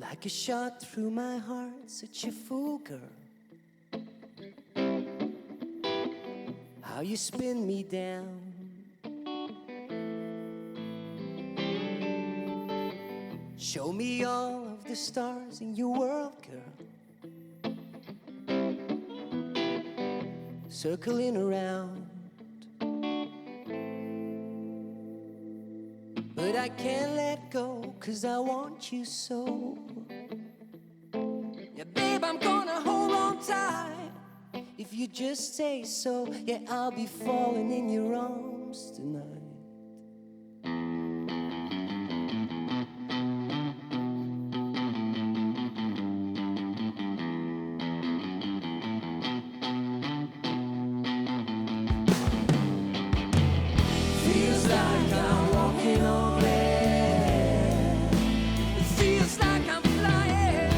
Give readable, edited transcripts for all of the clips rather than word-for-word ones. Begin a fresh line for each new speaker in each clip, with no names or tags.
like a shot through my heart, such a fool, girl. How you spin me down. Show me all of the stars in your world, girl. Circling around. But I can't let go, 'cause I want you so. Yeah, babe, I'm gonna hold on tight. If you just say so, yeah, I'll be falling in your arms tonight. Feels like I'm walking on air. It feels like I'm flying.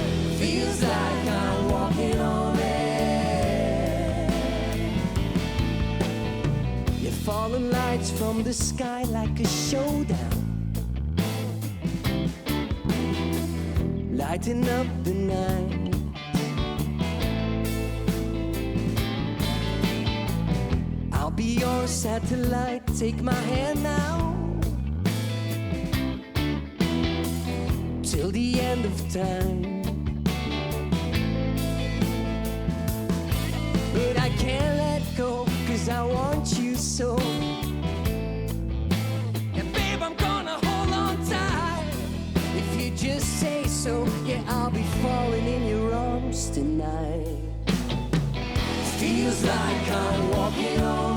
Feels like I'm walking on air. You're falling lights from the sky like a showdown, lighting up the night. I'll be your satellite, take my hand now, till the end of time. But I can't let go, 'cause I want you so. Yeah, babe, I'm gonna hold on tight. If you just say so, yeah, I'll be falling in your arms tonight. Feels like I'm walking on